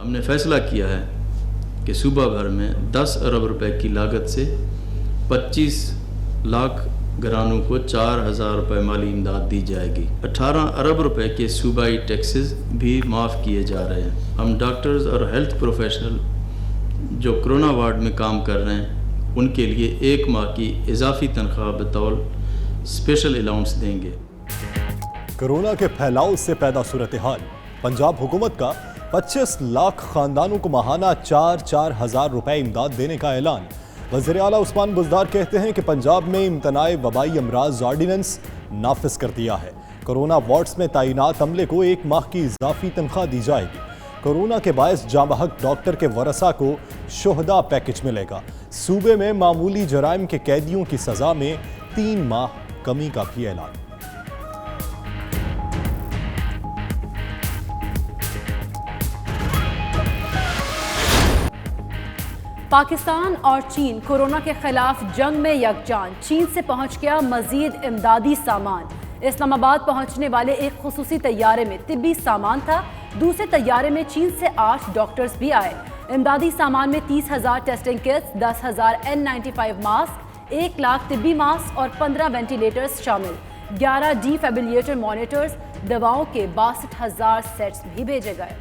ہم نے فیصلہ کیا ہے کہ صوبہ بھر میں 10 ارب روپے کی لاگت سے 25 لاکھ گھرانوں کو 4,000 روپے مالی امداد دی جائے گی۔ 18 ارب روپے کے صوبائی ٹیکسز بھی معاف کیے جا رہے ہیں۔ ہم ڈاکٹرز اور ہیلتھ پروفیشنل جو کرونا وارڈ میں کام کر رہے ہیں ان کے لیے 1 ماہ کی اضافی تنخواہ بطور اسپیشل الاؤنس دیں گے۔ کورونا کے پھیلاؤ سے پیدا صورتحال، پنجاب حکومت کا 25 لاکھ خاندانوں کو ماہانہ 4,000 روپے امداد دینے کا اعلان۔ وزیر اعلیٰ عثمان بزدار کہتے ہیں کہ پنجاب میں امتناعِ وبائی امراض آرڈیننس نافذ کر دیا ہے۔ کورونا وارڈز میں تعینات عملے کو 1 ماہ کی اضافی تنخواہ دی جائے گی۔ کورونا کے باعث جاں بحق ڈاکٹر کے ورثاء کو شہداء پیکج ملے گا۔ صوبے میں معمولی جرائم کے قیدیوں کی سزا میں 3 ماہ کمی کا بھی اعلان۔ پاکستان اور چین کورونا کے خلاف جنگ میں یکجان، چین سے پہنچ گیا مزید امدادی سامان۔ اسلام آباد پہنچنے والے ایک خصوصی طیارے میں طبی سامان تھا، دوسرے طیارے میں چین سے 8 ڈاکٹرز بھی آئے۔ امدادی سامان میں 30,000 testing kits, 10,000 N95 mask, 1 lakh طبی ماسک اور 15 وینٹیلیٹرز شامل، 11 ڈی فیبریلیٹر مانیٹرز، دواؤں کے 62,000 سیٹس بھی بھیجے گئے۔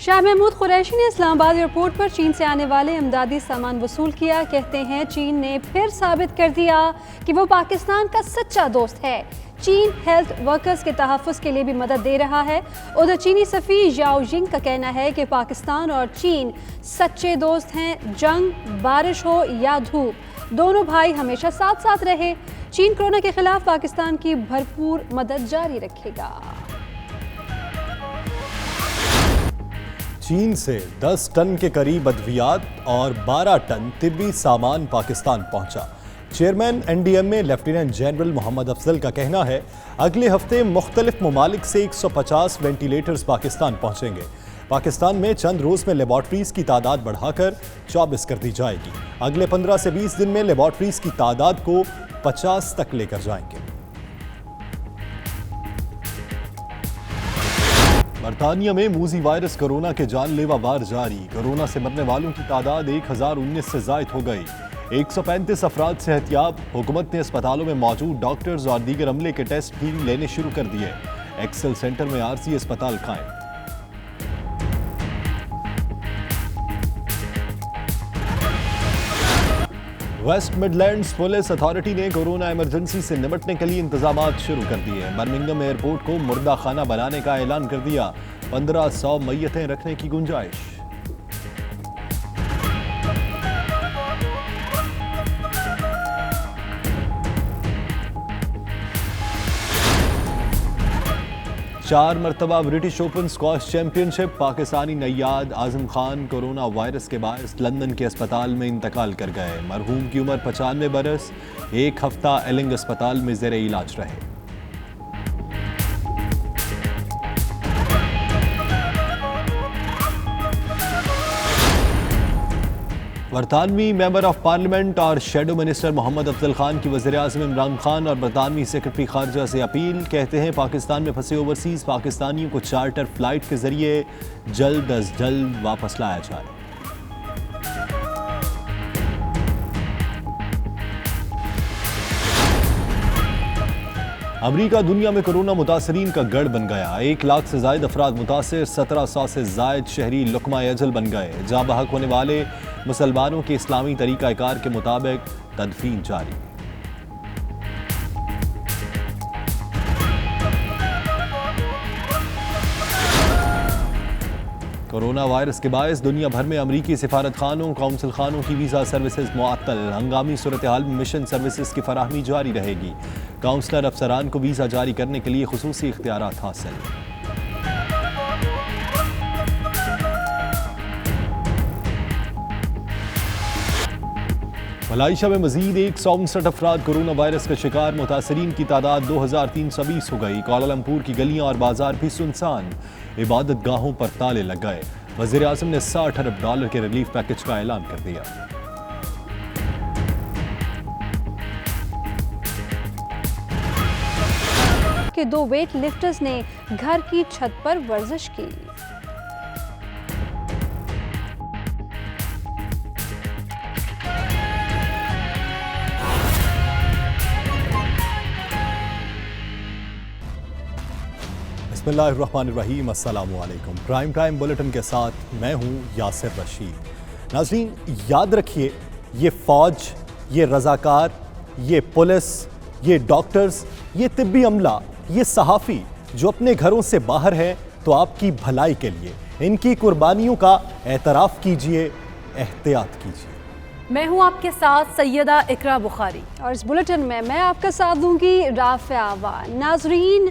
شاہ محمود قریشی نے اسلام آباد ایئرپورٹ پر چین سے آنے والے امدادی سامان وصول کیا۔ کہتے ہیں چین نے پھر ثابت کر دیا کہ وہ پاکستان کا سچا دوست ہے۔ چین ہیلتھ ورکرز کے تحفظ کے لیے بھی مدد دے رہا ہے۔ ادھر چینی سفیر یاؤ ینگ کا کہنا ہے کہ پاکستان اور چین سچے دوست ہیں، جنگ، بارش ہو یا دھوپ، دونوں بھائی ہمیشہ ساتھ ساتھ رہے۔ چین کورونا کے خلاف پاکستان کی بھرپور مدد جاری رکھے گا۔ چین سے 10 ٹن کے قریب ادویات اور 12 ٹن طبی سامان پاکستان پہنچا۔ چیئرمین NDMA لیفٹیننٹ جنرل محمد افضل کا کہنا ہے اگلے ہفتے مختلف ممالک سے 150 وینٹیلیٹرز پاکستان پہنچیں گے۔ پاکستان میں چند روز میں لیبارٹریز کی تعداد بڑھا کر 24 کر دی جائے گی۔ اگلے 15 سے 20 دن میں لیبارٹریز کی تعداد کو 50 تک لے کر جائیں گے۔ برطانیہ میں موذی وائرس کورونا کے جان لیوا وار جاری، کورونا سے مرنے والوں کی تعداد 1019 سے زائد ہو گئی۔ 135 افراد صحت یاب، حکومت نے اسپتالوں میں موجود ڈاکٹرز اور دیگر عملے کے ٹیسٹ بھی لینے شروع کر دیے۔ ایکسل سینٹر میں عارضی اسپتال قائم۔ West Midlands police authority نے کورونا ایمرجنسی سے نمٹنے کے لیے انتظامات شروع کر دیے۔ برمنگھم ایئرپورٹ کو مردہ خانہ بنانے کا اعلان کر دیا، 1500 میتیں رکھنے کی گنجائش۔ چار مرتبہ برٹش اوپن اسکواش چیمپئن شپ پاکستانی نیاد اعظم خان کورونا وائرس کے باعث لندن کے اسپتال میں انتقال کر گئے۔ مرحوم کی عمر 95 برس، 1 ہفتہ ایلنگ اسپتال میں زیر علاج رہے۔ برطانوی ممبر آف پارلیمنٹ اور شیڈو منسٹر محمد افضل خان کی وزیر اعظم عمران خان اور برطانوی سیکرٹری خارجہ سے اپیل، کہتے ہیں پاکستان میں پھنسے اوورسیز پاکستانیوں کو چارٹر فلائٹ کے ذریعے جلد از جلد واپس لایا جائے۔ امریکہ دنیا میں کورونا متاثرین کا گڑھ بن گیا، 1 لاکھ سے زائد افراد متاثر، 1700 سے زائد شہری لقمہ اجل بن گئے۔ جاں بحق ہونے والے مسلمانوں کے اسلامی طریقہ کار کے مطابق تدفین جاری۔ کورونا وائرس کے باعث دنیا بھر میں امریکی سفارت خانوں، قونصل خانوں کی ویزا سروسز معطل، ہنگامی صورتحال میں مشن سروسز کی فراہمی جاری رہے گی، کونسلر افسران کو ویزا جاری کرنے کے لیے خصوصی اختیارات حاصل۔ ملائیشیا میں مزید 159 افراد کورونا وائرس کا شکار، متاثرین کی تعداد 2320 ہو گئی۔ کوالالمپور کی گلیاں اور بازار بھی سنسان، عبادت گاہوں پر تالے لگ گئے۔ وزیر اعظم نے $60 ارب کے ریلیف پیکج کا اعلان کر دیا۔ کہ 2 ویٹ لفٹرز نے گھر کی چھت پر ورزش کی۔ بسم اللہ الرحمن الرحیم، السلام علیکم۔ پرائم ٹائم بلیٹن کے ساتھ میں ہوں یاسر رشید۔ ناظرین، یاد رکھیے، یہ فوج، یہ رضاکار، یہ پولیس، یہ ڈاکٹرز، یہ طبی عملہ، یہ صحافی جو اپنے گھروں سے باہر ہیں تو آپ کی بھلائی کے لیے ان کی قربانیوں کا اعتراف کیجئے، احتیاط کیجئے۔ میں ہوں آپ کے ساتھ سیدہ اقرا بخاری، اور اس بلیٹن میں آپ کا ساتھ دوں گی رافعہ عوان۔ ناظرین،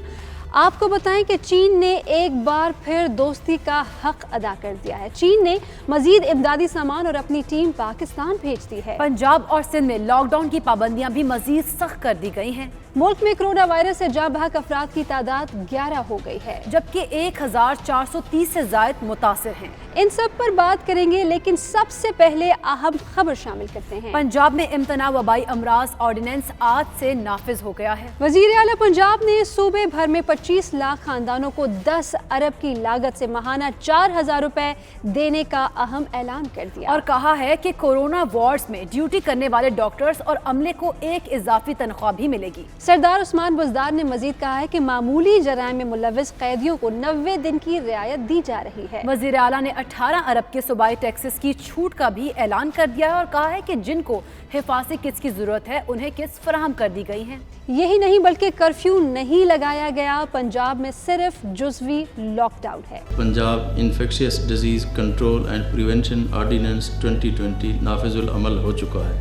آپ کو بتائیں کہ چین نے ایک بار پھر دوستی کا حق ادا کر دیا ہے۔ چین نے مزید امدادی سامان اور اپنی ٹیم پاکستان بھیج دی ہے۔ پنجاب اور سندھ میں لاک ڈاؤن کی پابندیاں بھی مزید سخت کر دی گئی ہیں۔ ملک میں کرونا وائرس سے جاں بحق افراد کی تعداد 11 ہو گئی ہے، جبکہ 1430 سے زائد متاثر ہیں۔ ان سب پر بات کریں گے، لیکن سب سے پہلے اہم خبر شامل کرتے ہیں۔ پنجاب میں امتناع وبائی امراض آرڈیننس آج سے نافذ ہو گیا ہے۔ وزیر اعلیٰ پنجاب نے صوبے بھر میں 25 لاکھ خاندانوں کو 10 ارب کی لاگت سے ماہانہ 4000 روپے دینے کا اہم اعلان کر دیا، اور کہا ہے کہ کورونا وارڈز میں ڈیوٹی کرنے والے ڈاکٹرز اور عملے کو ایک اضافی تنخواہ بھی ملے گی۔ سردار عثمان بزدار نے مزید کہا ہے کہ معمولی جرائم میں ملوث قیدیوں کو 90 دن کی رعایت دی جا رہی ہے۔ وزیر اعلیٰ نے 18 ارب کے صوبائی ٹیکسز کی چھوٹ کا بھی اعلان کر دیا ہے اور کہا ہے کہ جن کو حفاظتی کٹس کی ضرورت ہے انہیں کٹس فراہم کر دی گئی ہیں۔ یہی نہیں بلکہ کرفیو نہیں لگایا گیا، پنجاب میں صرف جزوی لاک ڈاؤن ہے۔ Punjab infectious disease control and prevention ordinance 2020 نافذ العمل ہو چکا ہے،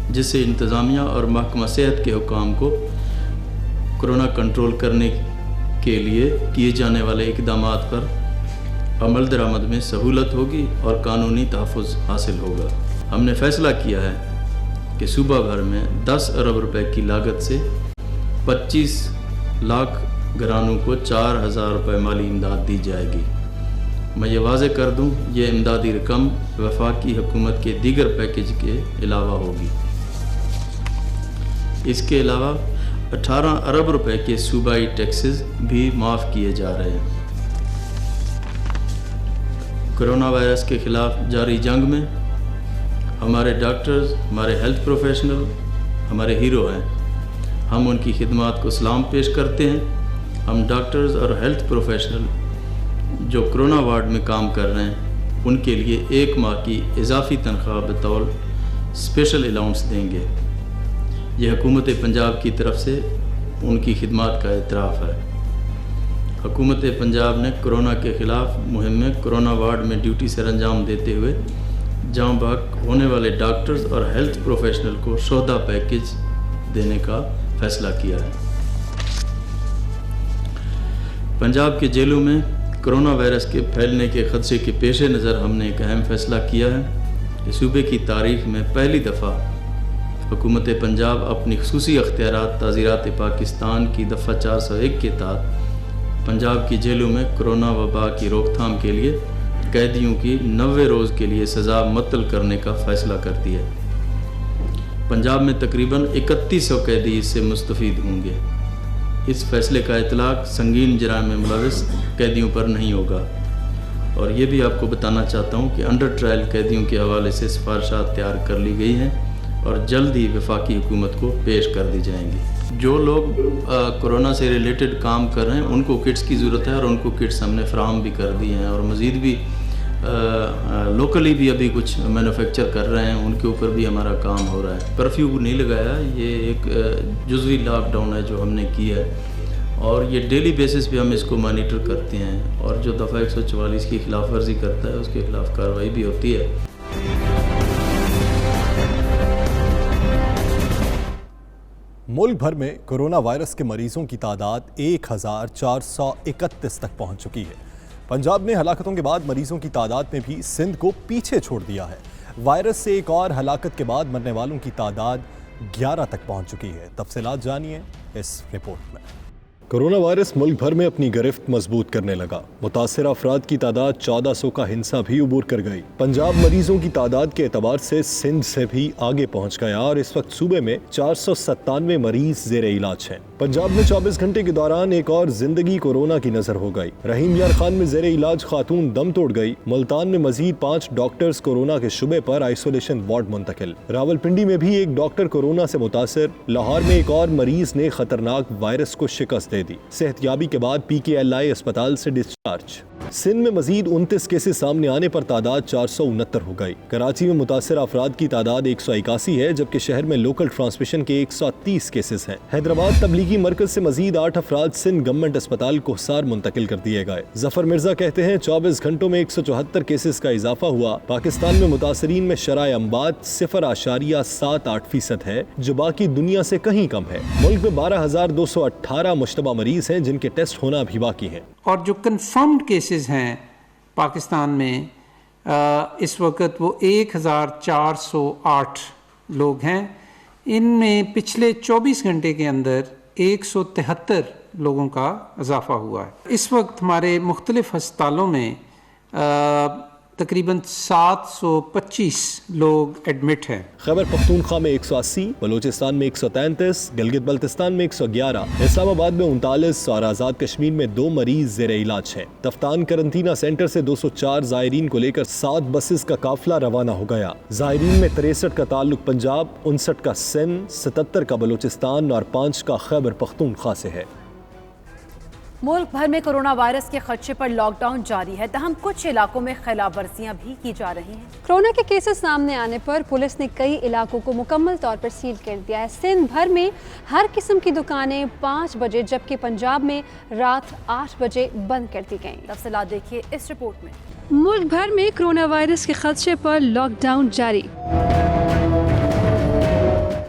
جس سے انتظامیہ اور محکمہ صحت کے حکام کو کورونا کنٹرول کرنے کے لیے کیے جانے والے اقدامات پر عمل درآمد میں سہولت ہوگی اور قانونی تحفظ حاصل ہوگا۔ ہم نے فیصلہ کیا ہے کہ صوبہ بھر میں 10 ارب روپے کی لاگت سے 25 لاکھ گھرانوں کو 4000 روپے مالی امداد دی جائے گی۔ میں یہ واضح کر دوں، یہ امدادی رقم وفاقی حکومت کے دیگر پیکج کے علاوہ ہوگی۔ اس کے علاوہ 18 ارب روپے کے صوبائی ٹیکسز بھی معاف کیے جا رہے ہیں۔ کرونا وائرس کے خلاف جاری جنگ میں ہمارے ڈاکٹرز، ہمارے ہیلتھ پروفیشنل ہمارے ہیرو ہیں۔ ہم ان کی خدمات کو سلام پیش کرتے ہیں۔ ہم ڈاکٹرز اور ہیلتھ پروفیشنل جو کرونا وارڈ میں کام کر رہے ہیں ان کے لیے 1 ماہ کی اضافی تنخواہ بطور اسپیشل الاؤنس دیں گے۔ یہ حکومت پنجاب کی طرف سے ان کی خدمات کا اعتراف ہے۔ حکومت پنجاب نے کرونا کے خلاف مہم میں کرونا وارڈ میں ڈیوٹی سر انجام دیتے ہوئے جاں بحق ہونے والے ڈاکٹرز اور ہیلتھ پروفیشنل کو شہدا پیکج دینے کا فیصلہ کیا ہے۔ پنجاب کے جیلوں میں کرونا وائرس کے پھیلنے کے خدشے کے پیش نظر ہم نے ایک اہم فیصلہ کیا ہے کہ صوبے کی تاریخ میں پہلی دفعہ حکومت پنجاب اپنی خصوصی اختیارات تعزیرات پاکستان کی دفعہ 401 کے تحت پنجاب کی جیلوں میں کرونا وبا کی روک تھام کے لیے قیدیوں کی 90 روز کے لیے سزا معطل کرنے کا فیصلہ کرتی ہے۔ پنجاب میں تقریباً 3100 قیدی اس سے مستفید ہوں گے۔ اس فیصلے کا اطلاق سنگین جرائم میں ملوث قیدیوں پر نہیں ہوگا۔ اور یہ بھی آپ کو بتانا چاہتا ہوں کہ انڈر ٹرائل قیدیوں کے حوالے سے سفارشات تیار کر لی گئی ہیں اور جلد ہی وفاقی حکومت کو پیش کر دی جائیں گی۔ جو لوگ کورونا سے ریلیٹڈ کام کر رہے ہیں ان کو کٹس کی ضرورت ہے اور ان کو کٹس ہم نے فراہم بھی کر دی ہیں، اور مزید بھی لوکلی بھی ابھی کچھ مینوفیکچر کر رہے ہیں، ان کے اوپر بھی ہمارا کام ہو رہا ہے۔ کرفیو نہیں لگایا، یہ ایک جزوی لاک ڈاؤن ہے جو ہم نے کیا ہے، اور یہ ڈیلی بیسس پہ ہم اس کو مانیٹر کرتے ہیں، اور جو دفعہ 144 کی خلاف ورزی کرتا ہے اس کے خلاف کارروائی بھی ہوتی ہے۔ ملک بھر میں کورونا وائرس کے مریضوں کی تعداد 1431 تک پہنچ چکی ہے۔ پنجاب نے ہلاکتوں کے بعد مریضوں کی تعداد میں بھی سندھ کو پیچھے چھوڑ دیا ہے۔ وائرس سے ایک اور ہلاکت کے بعد مرنے والوں کی تعداد 11 تک پہنچ چکی ہے۔ تفصیلات جانیے اس رپورٹ میں۔ कोरोना वायरस मुल्क भर में अपनी गिरफ्त मजबूत करने लगा। मुतासर अफराद की तादाद 1400 का हिंसा भी उबूर कर गई। पंजाब मरीजों की तादाद के एतबार से सिंध से भी आगे पहुंच गया और इस वक्त सूबे में 497 मरीज जेर इलाज हैं। पंजाब में 24 घंटे के दौरान एक और जिंदगी कोरोना की नजर हो गई। रहीम यार खान में जेर इलाज खातून दम तोड़ गई। मुल्तान में मजीद 5 डॉक्टर्स कोरोना के शुबे पर आइसोलेशन वार्ड मुंतकिल। रावलपिंडी में भी एक डॉक्टर कोरोना से मुतासर। लाहौर में एक और मरीज ने खतरनाक वायरस को शिकस्त दे दी। सेहतयाबी के बाद PKLI अस्पताल से डिस्चार्ज। सिंध में मजीद 29 केसेस सामने आने पर तादाद 469 हो गई। कराची में मुतासर अफराद की तादाद 181 है, जबकि शहर में लोकल ट्रांसमिशन के 130 केसेस हैं। हैदराबाद तबलीगी मरकज से मजीद 8 अफराद सिंध गवर्नमेंट अस्पताल कोहसार मुंतकिल कर दिए गए। जफर मिर्जा कहते हैं 24 घंटों में 174 केसेस का इजाफा हुआ। पाकिस्तान में मुतासरीन में शराय अम्बात 0.78% है, जो बाकी दुनिया से कहीं कम है। मुल्क में 12,218 मुश्तबा मरीज हैं, जिनके टेस्ट होना भी बाकी हैं। और जो कन्फर्म्ड केसेस हैं पाकिस्तान में इस वक्त वो 1408 लोग हैं। इनमें पिछले 24 घंटे के अंदर 173 लोगों का इजाफा हुआ है। इस वक्त हमारे मुख्तलिफ अस्पतालों में तकरीबन 725 लोग एडमिट हैं। खैबर पख्तूनख्वा में 180, बलूचिस्तान में 133, गिलगित बल्तिस्तान में 111, इस्लामाबाद में 39 और आज़ाद कश्मीर में 2 मरीज जेर इलाज हैं। तफ्तान करंटीना सेंटर से 204 ज़ायरीन को लेकर 7 बसेस का काफिला रवाना हो गया। ज़ायरीन में 63 का ताल्लुक पंजाब, 59 का सिंध, 77 का बलूचिस्तान और 5 का खैबर पख्तूनख्वा से है। मुल्क भर में कोरोना वायरस के खदशे पर लॉकडाउन जारी है, तहम कुछ इलाकों में खिलाफ वर्जियां भी की जा रही हैं। कोरोना के केसेस सामने आने पर पुलिस ने कई इलाकों को मुकम्मल तौर पर सील कर दिया है। सिंध भर में हर किस्म की दुकानें 5 बजे, जबकि पंजाब में रात 8 बजे बंद कर दी गईं। तफसीलात देखिए इस रिपोर्ट में। मुल्क भर में कोरोना वायरस के खदशे पर लॉकडाउन जारी।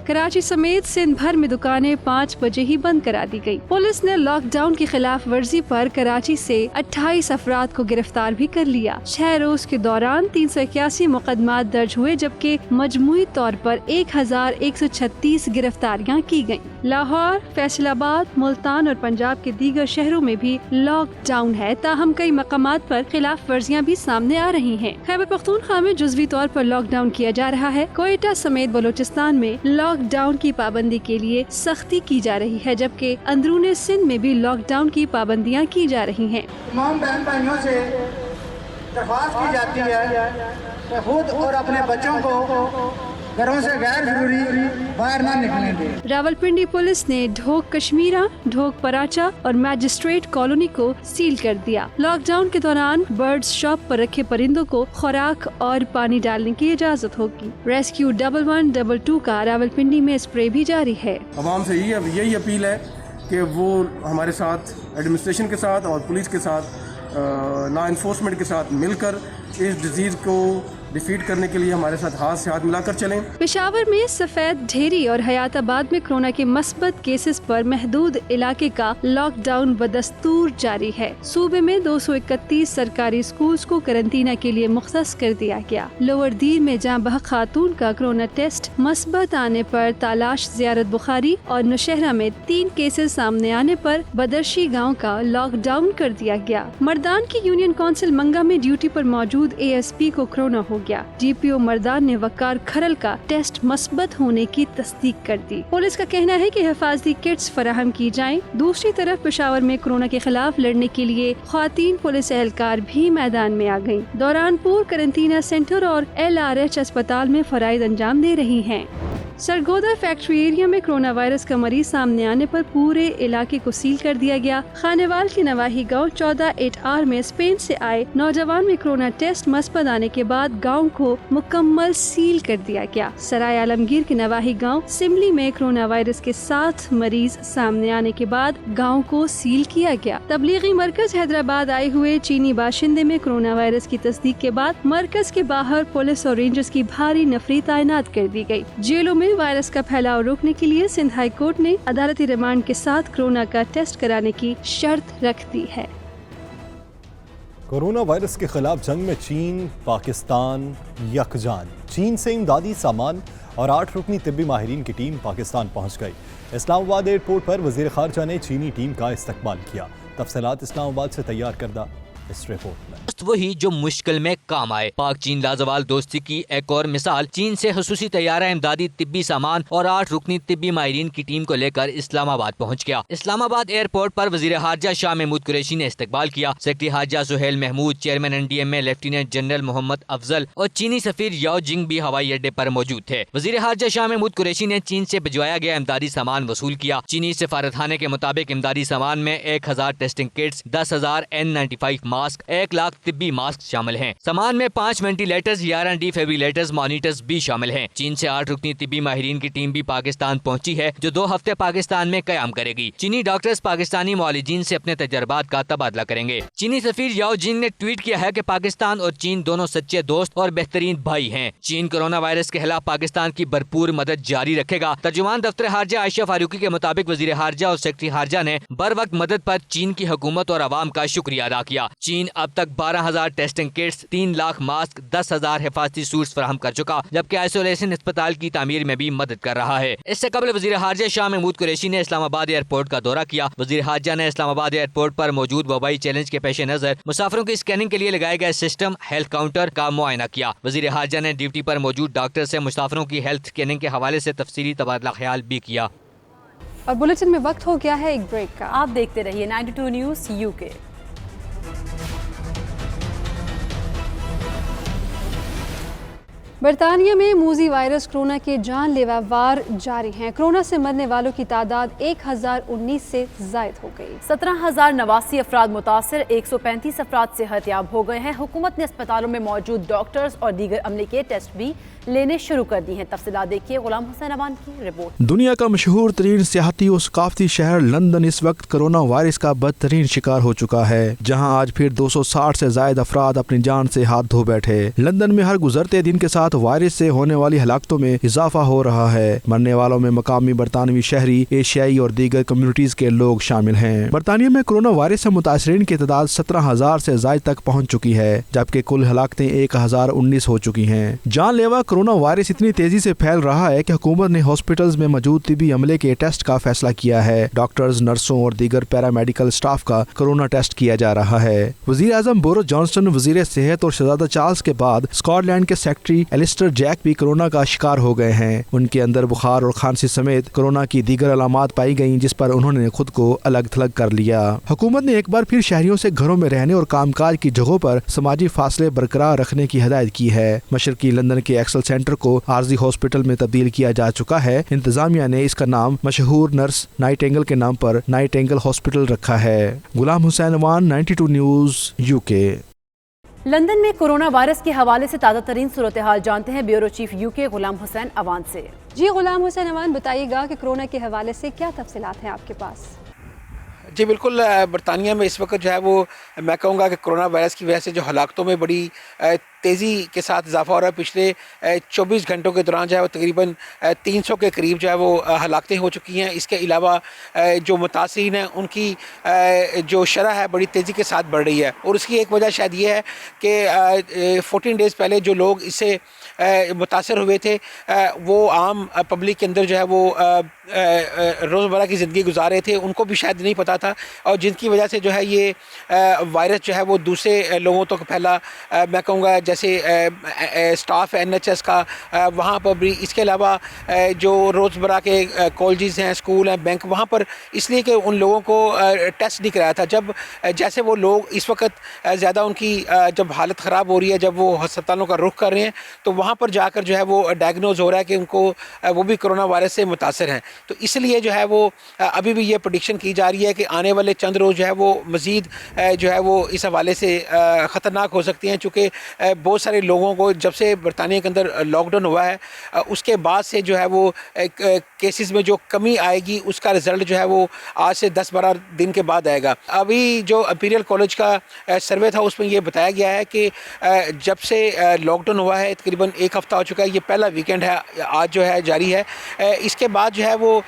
कराची समेत सिंध भर में दुकानें 5 बजे ही बंद करा दी गई। पुलिस ने लॉकडाउन की खिलाफ वर्जी पर कराची से 28 अफराद को गिरफ्तार भी कर लिया। 6 रोज के दौरान 381 मुकदमात दर्ज हुए, जबकि मजमूई तौर पर 1136 गिरफ्तारियां की गयी। लाहौर, फैसलाबाद, मुल्तान और पंजाब के दीगर शहरों में भी लॉकडाउन है, ताहम कई मकामात पर खिलाफ वर्जियां भी सामने आ रही हैं। खैबर पख्तूनख्वा में जुज़वी तौर पर लॉकडाउन किया जा रहा है। कोयटा समेत बलूचिस्तान में लॉकडाउन की पाबंदी के लिए सख्ती की जा रही है, जबकि अंदरूनी सिंध में भी लॉकडाउन की पाबंदियां की जा रही हैं। तमाम बहन भाइयों से दरख्वास्त की जाती है कि खुद और अपने बच्चों को घरों से गैर जरूरी बाहर ना निकलने दें। रावलपिंडी पुलिस ने ढोक कश्मीरा, ढोक पराचा और मैजिस्ट्रेट कॉलोनी को सील कर दिया। लॉकडाउन के दौरान बर्ड्स शॉप पर रखे परिंदों को खुराक और पानी डालने की इजाजत होगी। रेस्क्यू 1122 का रावलपिंडी में स्प्रे भी जारी है। आवाम से यही अपील है कि वो हमारे साथ एडमिनिस्ट्रेशन के साथ और पुलिस के साथ लॉ इन्फोर्समेंट के साथ मिलकर इस डिजीज को डिफीट करने के लिए हमारे साथ हाथ से हाथ मिलाकर चलें। पेशावर में सफेद ढेरी और हयाताबाद में कोरोना के मस्बत केसेस पर महदूद इलाके का लॉकडाउन बदस्तूर जारी है। सूबे में 231 सरकारी स्कूल्स को करंटीना के लिए मुख्तस कर दिया गया। लोअर दीर में जाँ बहक खातून का कोरोना टेस्ट मस्बत आने पर तालाश जियारत बुखारी और नौशहरा में 3 केसेस सामने आने पर बदरशी गाँव का लॉकडाउन कर दिया गया। मर्दान की यूनियन काउंसिल मंगा में ड्यूटी पर मौजूद ASP को कोरोना हो गया। DPO मर्दान ने वकार खरल का टेस्ट मस्बत होने की तस्दीक कर दी। पुलिस का कहना है कि हिफाजती किट्स फराहम की जाएं। दूसरी तरफ पेशावर में कोरोना के खिलाफ लड़ने के लिए ख्वातीन पुलिस एहलकार भी मैदान में आ गयी। दौरानपुर करंटीना सेंटर और LRH अस्पताल में फराइज अंजाम दे रही हैं। सरगोदा फैक्ट्री एरिया में कोरोना वायरस का मरीज सामने आने पर पूरे इलाके को सील कर दिया गया। खानेवाल के नवाही गांव 14-8R में स्पेन से आए नौजवान में कोरोना टेस्ट मस्बत आने के बाद गांव को मुकम्मल सील कर दिया गया। सराय आलमगीर के नवाही गांव सिमली में कोरोना वायरस के 7 मरीज सामने आने के बाद गांव को सील किया गया। तबलीगी मरकज हैदराबाद आए हुए चीनी बाशिंदे में कोरोना वायरस की तस्दीक के बाद मरकज के बाहर पुलिस और रेंजर्स की भारी नफरी तैनात कर दी गयी। जेलों में वायरस का फैलाव रोकने के लिए सिंध हाई कोर्ट ने अदालती रिमांड के साथ कोरोना का टेस्ट कराने की शर्त रख दी है। कोरोना वायरस के खिलाफ जंग में चीन पाकिस्तान यकजान। चीन से इमदादी सामान और 8 रुकनी तिब्बी माहिरीन की टीम पाकिस्तान पहुंच गई। इस्लामाबाद एयरपोर्ट पर वज़ीर ख़ारजा ने चीनी टीम का इस्तकबाल किया। तफसीलात इस्लामाबाद से तैयार करदा इस रिपोर्ट में। वही जो मुश्किल में काम आए। पाक चीन लाजवाल दोस्ती की एक और मिसाल, चीन से खसूसी तैयारा इमदादी तिब्बी सामान और 8 रुकनी तिब्बी माहिरीन की टीम को लेकर इस्लामाबाद पहुंच गया। इस्लामाबाद एयरपोर्ट पर वजीर खारजा शाह महमूद कुरैशी ने इस्तकबाल किया। सेक्रेटरी खारजा Suhail Mahmood, chairman NDMA lieutenant general Mohammad Afzal और चीनी सफीर याओ जिंग भी हवाई अड्डे पर मौजूद थे। वजीर खारजा शाह महमूद कुरैशी ने चीन से भिजवाया गया इमदादी सामान वसूल किया। चीनी सफारतखाने के मुताबिक इमदादी सामान में 1000 testing kits, 10,000 N95 mask, 1 lakh तिब्बी मास्क शामिल हैं। सामान में 5 वेंटिलेटर्स, 11 डिफिब्रिलेटर्स, मॉनिटर्स भी शामिल हैं। चीन से 8 रुकनी तिब्बी माहिरीन की टीम भी पाकिस्तान पहुंची है, जो 2 हफ्ते पाकिस्तान में कयाम करेगी। चीनी डॉक्टर्स पाकिस्तानी मुआलिजीन से अपने तजर्बात का तबादला करेंगे। चीनी सफीर याओ जिंग ने ट्वीट किया है कि पाकिस्तान और चीन दोनों सच्चे दोस्त और बेहतरीन भाई हैं। चीन कोरोना वायरस के खिलाफ पाकिस्तान की भरपूर मदद जारी रखेगा। तर्जुमान दफ्तर खारजा आयशा फारूकी के मुताबिक वजीर खारजा और सेक्रेटरी खारजा ने बर वक्त मदद पर चीन की हुकूमत और आवाम का शुक्रिया अदा किया। चीन अब तक 12,000 टेस्टिंग किट्स, 3 लाख मास्क, 10,000 हिफाजती सूट्स फराहम कर चुका, जबकि आइसोलेशन अस्पताल की तामीर में भी मदद कर रहा है। इससे कबल वजीर खारजा शाह महमूद कुरैशी ने इस्लामाबाद एयरपोर्ट का दौरा किया। वजीर खारजा ने इस्लामाबाद एयरपोर्ट पर मौजूद वबाई चैलेंज के पेश नजर मुसाफिरों की स्कैनिंग के लिए लगाए गए सिस्टम हेल्थ काउंटर का मुआयना किया। वजीर खारजा ने ड्यूटी पर मौजूद डॉक्टर से मुसाफिरों की हेल्थ स्कैनिंग के हवाले से तफसीली तबादला ख्याल भी किया। और बुलेटिन में वक्त हो गया है एक ब्रेक का। आप देखते रहिए 92 न्यूज़ UK। बरतानिया में मूजी वायरस कोरोना के जानलेवा वार जारी हैं। कोरोना से मरने वालों की तादाद 1019 से जायद हो गई। 17,089 अफराद मुतासर, 135 अफराद सेहतयाब हो गए हैं। हुकूमत ने अस्पतालों में मौजूद डॉक्टर्स और दीगर अमले के टेस्ट भी लेने शुरू कर दी हैं। तफसीलात देखिए गुलाम हुसैन अवान की रिपोर्ट। दुनिया का मशहूर तरीन सियाहती और सकाफती शहर लंदन इस वक्त कोरोना वायरस का बदतरीन शिकार हो चुका है, जहां आज फिर 260 से जायद अफराद अपनी जान से हाथ धो बैठे। लंदन में हर गुजरते दिन के साथ वायरस से होने वाली हलाकतों में इजाफा हो रहा है। मरने वालों में मकामी बरतानवी शहरी, एशियाई और दीगर कम्युनिटीज के लोग शामिल हैं। बरतानिया में कोरोना वायरस से मुतासरीन की तादाद 17,000 से जायद तक पहुँच चुकी है, जबकि कुल हलाकतें 1019 हो चुकी हैं। जानलेवा कोरोना वायरस इतनी तेजी से फैल रहा है कि हुकूमत ने हॉस्पिटल्स में मौजूद तिब्बी अमले के टेस्ट का फैसला किया है। डॉक्टर्स, नर्सों और दीगर पैरामेडिकल स्टाफ का कोरोना टेस्ट किया जा रहा है। वजीर आजम बोरिस जॉनसन, वजीर सेहत और शहजादा चार्ल्स के बाद स्कॉटलैंड के सेक्रेटरी एलिस्टर जैक भी कोरोना का शिकार हो गए हैं। उनके अंदर बुखार और खांसी समेत कोरोना की दीगर अलामात पाई गयी, जिस पर उन्होंने खुद को अलग थलग कर लिया। हुकूमत ने एक बार फिर शहरियों से घरों में रहने और कामकाज की जगहों पर समाजी फासले बरकरार रखने की हिदायत की है। मशरकी लंदन के एक्सल सेंटर को आरजी हॉस्पिटल में तब्दील किया जा चुका है। इंतजामिया ने इसका नाम मशहूर नर्स नाइटेंगल के नाम पर नाइटेंगल हॉस्पिटल रखा है। Ghulam Hussain Awan, 92 news UK। London में कोरोना वायरस के हवाले से ताज़ा तरीन सूरत हाल जानते हैं bureau chief UK Ghulam Hussain Awan से। जी गुलाम हुसैन अवान, बताइएगा कि कोरोना के हवाले से क्या तफसीलात हैं आपके पास? जी बिल्कुल, बरतानिया में इस वक्त जो है वो मैं कहूँगा कि कोरोना वायरस की वजह से जो हलाकतों में बड़ी तेज़ी के साथ इजाफा हो रहा है। पिछले 24 घंटों के दौरान जो है वो तकरीबन 300 के करीब जो है वो हलाकतें हो चुकी हैं। इसके अलावा जो मुतासिरीन हैं उनकी जो शरह है बड़ी तेज़ी के साथ बढ़ रही है, और उसकी एक वजह शायद ये है कि 14 डेज़ पहले जो लोग इससे मुतासर हुए थे वो आम पब्लिक के अंदर जो है वो रोज़मर्रा की ज़िंदगी गुजार रहे थे, उनको भी शायद नहीं पता था, और जिनकी वजह से जो है ये वायरस जो है वो दूसरे लोगों तक फैला। मैं कहूँगा जैसे स्टाफ NHS का वहाँ पर भी, इसके अलावा जो रोज़मर्रा के कॉलेजेस हैं, स्कूल हैं, बैंक, वहाँ पर इसलिए कि उन लोगों को टेस्ट नहीं कराया था। जब जैसे वो लोग इस वक्त ज़्यादा उनकी जब हालत ख़राब हो रही है, जब वो अस्पतालों का रुख कर रहे हैं, तो वहाँ पर जाकर जो है वो डायग्नोज हो रहा है कि उनको वो भी कोरोना वायरस से मुतासर हैं। तो इसलिए जो है वो अभी भी ये प्रेडिक्शन की जा रही है कि आने वाले चंद रोज़ जो है वो मज़ीद जो है वो इस हवाले से ख़तरनाक हो सकती हैं, चूँकि बहुत सारे लोगों को जब से बरतानिया के अंदर लॉकडाउन हुआ है उसके बाद से जो है वो केसेस में जो कमी आएगी उसका रिज़ल्ट जो है वो आज से 10-12 दिन के बाद आएगा। अभी जो इंपीरियल कॉलेज का सर्वे था उसमें ये बताया गया है कि जब से लॉकडाउन हुआ है तकरीबन 1 हफ़्ता हो चुका है, ये पहला वीकेंड है आज जो है जारी है। इसके बाद जो है वो